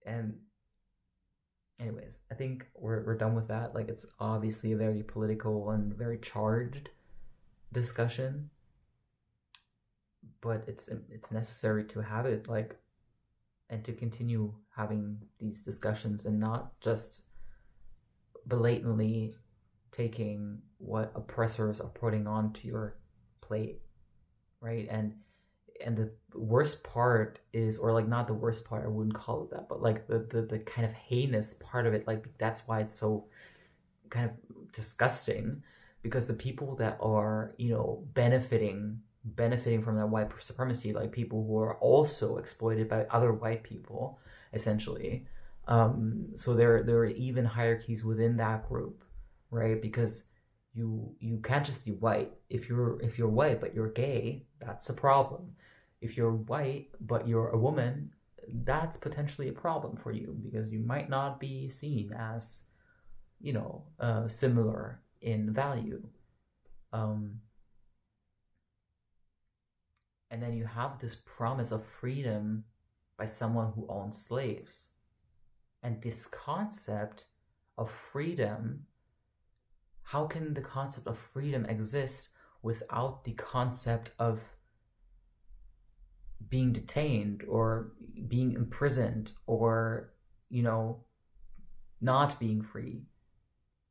And anyways, I think we're done with that. Like, it's obviously a very political and very charged discussion, but it's necessary to have it, like, and to continue having these discussions, and not just blatantly taking what oppressors are putting onto your plate, right? And the worst part is, or like, not the worst part, I wouldn't call it that, but like the kind of heinous part of it, like, that's why it's so kind of disgusting, because the people that are, benefiting from that white supremacy, like people who are also exploited by other white people, essentially. So there are even hierarchies within that group, right? Because you can't just be white. If you're white but you're gay, that's a problem. If you're white but you're a woman, that's potentially a problem for you, because you might not be seen as, similar in value. And then you have this promise of freedom by someone who owns slaves. And this concept of freedom, how can the concept of freedom exist without the concept of being detained or being imprisoned, or, not being free?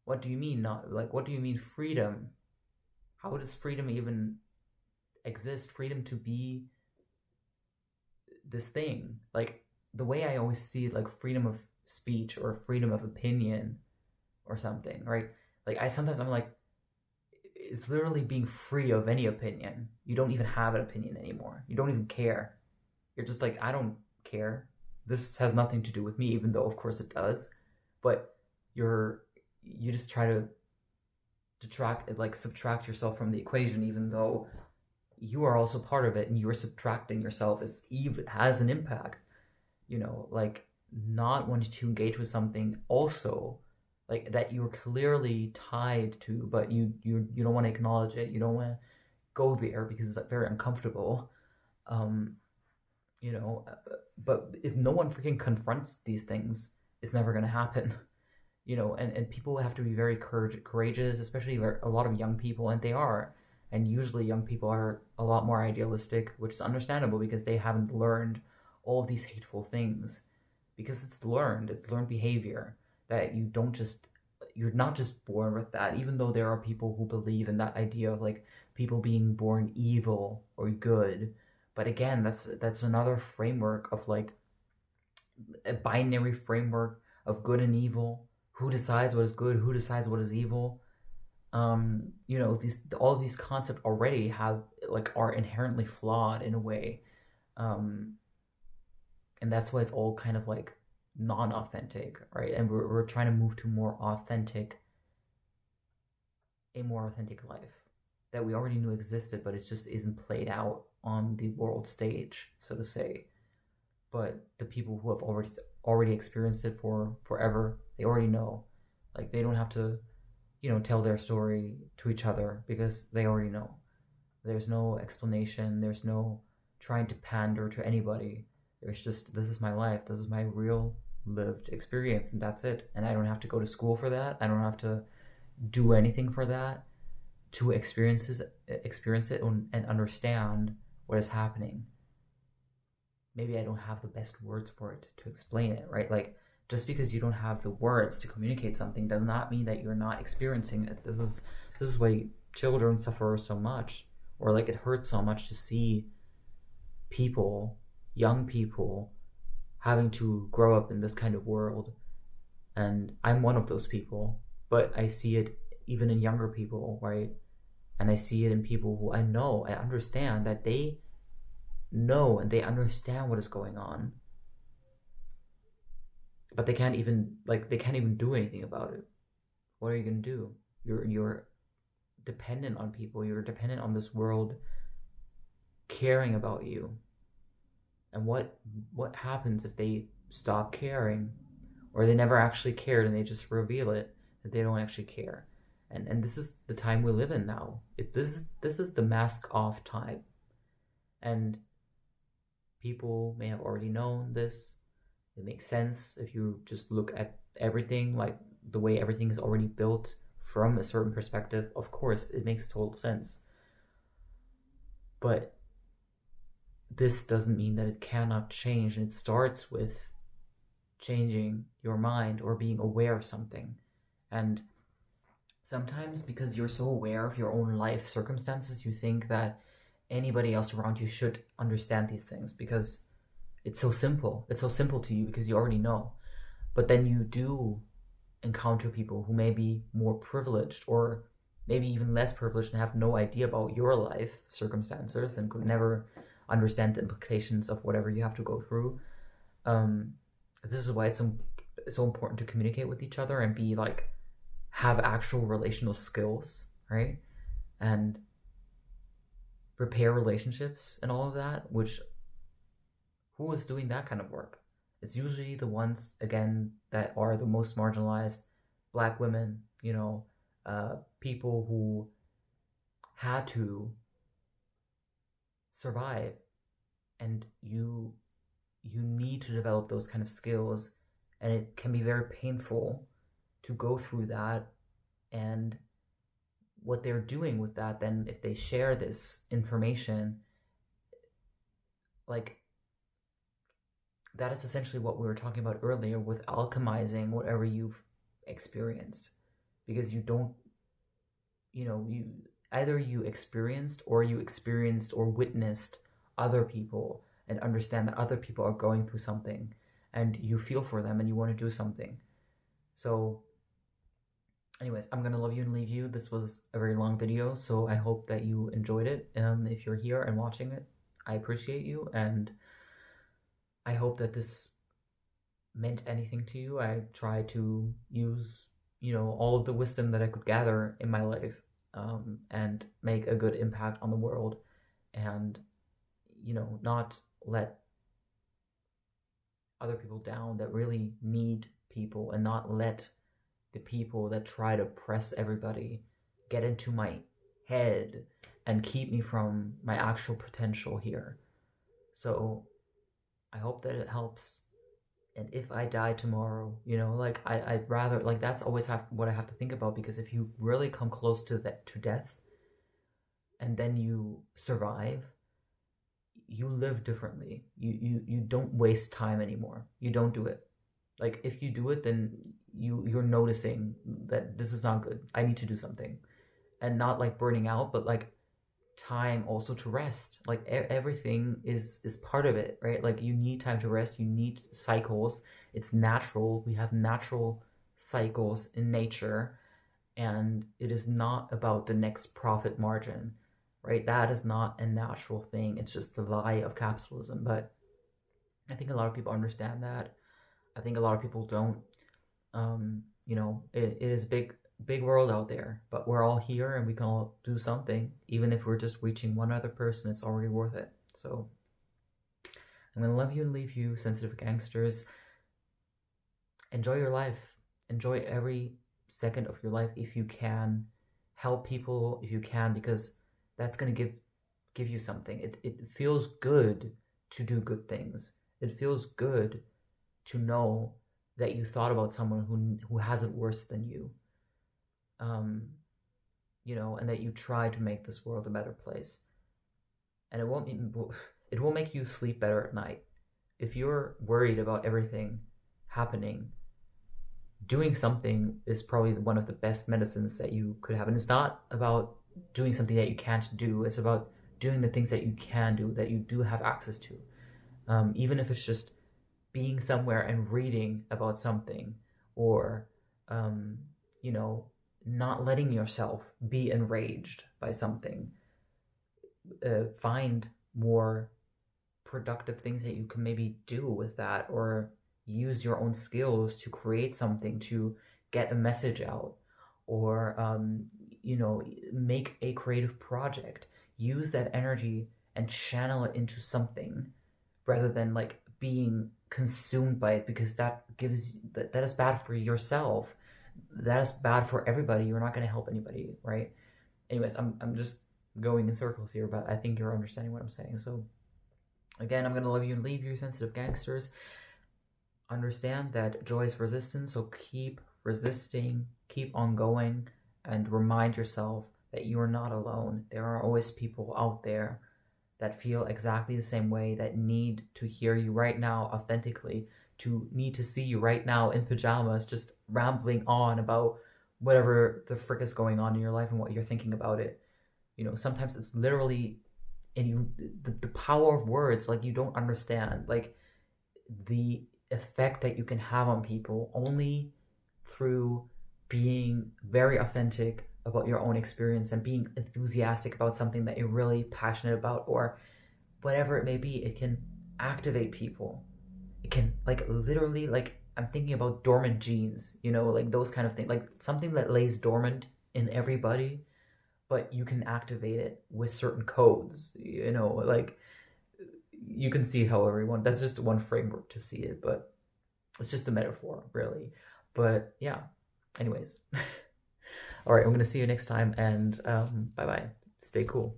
What do you mean not? Like, what do you mean freedom? How does freedom even exist? Freedom to be this thing. Like, the way I always see it, like freedom of speech or freedom of opinion or something, right? Like, I'm like, it's literally being free of any opinion. You don't even have an opinion anymore. You don't even care. You're just like, I don't care. This has nothing to do with me, even though of course it does. But you just try to subtract yourself from the equation, even though you are also part of it, and you're subtracting yourself has an impact. Like, not wanting to engage with something also, like, that you're clearly tied to, but you don't want to acknowledge it. You don't want to go there because it's very uncomfortable. But if no one freaking confronts these things, it's never going to happen. and people have to be very courageous, especially a lot of young people, and they are. And usually young people are a lot more idealistic, which is understandable because they haven't learned all of these hateful things. Because it's learned behavior that you're not just born with that, even though there are people who believe in that idea of like people being born evil or good. But again, that's another framework of like a binary framework of good and evil. Who decides what is good? Who decides what is evil? These all of these concepts already are inherently flawed in a way, um, and that's why it's all kind of like non-authentic, right? And we're trying to move to a more authentic life that we already knew existed, but it just isn't played out on the world stage, so to say. But the people who have already experienced it for forever, they already know. Like they don't have to, tell their story to each other because they already know. There's no explanation. There's no trying to pander to anybody. There's just, this is my life. This is my real lived experience, and that's it. And I don't have to go to school for that. I don't have to do anything for that to experience it and understand what is happening. Maybe I don't have the best words for it to explain it, right? Like, just because you don't have the words to communicate something does not mean that you're not experiencing it. This is why children suffer so much, or like it hurts so much to see people, young people, having to grow up in this kind of world. And I'm one of those people, but I see it even in younger people, right? And I see it in people who I understand that they know and they understand what is going on, but they can't even do anything about it. What are you going to do? You're dependent on people. You're dependent on this world caring about you. And what happens if they stop caring, or they never actually cared and they just reveal it that they don't actually care? And this is the time we live in now. This is the mask off time. And people may have already known this. It makes sense if you just look at everything, like the way everything is already built from a certain perspective. Of course, it makes total sense. But this doesn't mean that it cannot change, and it starts with changing your mind or being aware of something. And sometimes because you're so aware of your own life circumstances, you think that anybody else around you should understand these things because it's so simple. It's so simple to you because you already know. But then you do encounter people who may be more privileged or maybe even less privileged and have no idea about your life circumstances and could never understand the implications of whatever you have to go through. This is why it's so important to communicate with each other and be like, have actual relational skills, right? And repair relationships and all of that, which who is doing that kind of work? It's usually the ones, again, that are the most marginalized, Black women, people who had to survive. And you need to develop those kind of skills, and it can be very painful to go through that. And what they're doing with that, then if they share this information, like, that is essentially what we were talking about earlier with alchemizing whatever you've experienced. Because you don't, you either you experienced or witnessed other people and understand that other people are going through something and you feel for them and you want to do something. So anyways, I'm gonna love you and leave you. This was a very long video, so I hope that you enjoyed it. If you're here and watching it, I appreciate you, and I hope that this meant anything to you. I try to use, all of the wisdom that I could gather in my life, and make a good impact on the world, and, not let other people down that really need people, and not let the people that try to press everybody get into my head and keep me from my actual potential here. So I hope that it helps. And if I die tomorrow, like I'd rather, like, that's always what I have to think about, because if you really come close to death and then you survive, you live differently. You don't waste time anymore. You don't do it. Like, if you do it, then you're noticing that this is not good. I need to do something. And not like burning out, but like time also to rest. Like everything is part of it, right? Like, you need time to rest, you need cycles. It's natural. We have natural cycles in nature, and it is not about the next profit margin, right? That is not a natural thing. It's just the lie of capitalism. But I think a lot of people understand that. I think a lot of people don't. It is big world out there, but we're all here and we can all do something. Even if we're just reaching one other person, it's already worth it. So I'm gonna love you and leave you, sensitive gangsters. Enjoy your life. Enjoy every second of your life if you can. Help people if you can, because that's gonna give you something. It feels good to do good things. It feels good to know that you thought about someone who has it worse than you. um, and that you try to make this world a better place. And it will make you sleep better at night. If you're worried about everything happening, doing something is probably one of the best medicines that you could have. And it's not about doing something that you can't do. It's about doing the things that you can do, that you do have access to. Even if it's just being somewhere and reading about something, or um, you know, not letting yourself be enraged by something. Find more productive things that you can maybe do with that, or use your own skills to create something, to get a message out, or make a creative project. Use that energy and channel it into something, rather than like being consumed by it, because that is bad for yourself. That is bad for everybody. You're not going to help anybody, right? Anyways, I'm just going in circles here, but I think you're understanding what I'm saying. So again, I'm going to love you and leave you, sensitive gangsters. Understand that joy is resistance, so keep resisting, keep on going, and remind yourself that you are not alone. There are always people out there that feel exactly the same way, that need to hear you right now authentically, to need to see you right now in pajamas, just rambling on about whatever the frick is going on in your life and what you're thinking about it. Sometimes it's literally, and the power of words, like, you don't understand, like, the effect that you can have on people only through being very authentic about your own experience and being enthusiastic about something that you're really passionate about, or whatever it may be. It can activate people. It can, like, literally, like, I'm thinking about dormant genes, like those kind of things, like something that lays dormant in everybody, but you can activate it with certain codes, like, you can see it however you want. That's just one framework to see it, but it's just a metaphor, really. But yeah, anyways. All right, I'm gonna see you next time, and bye bye. Stay cool.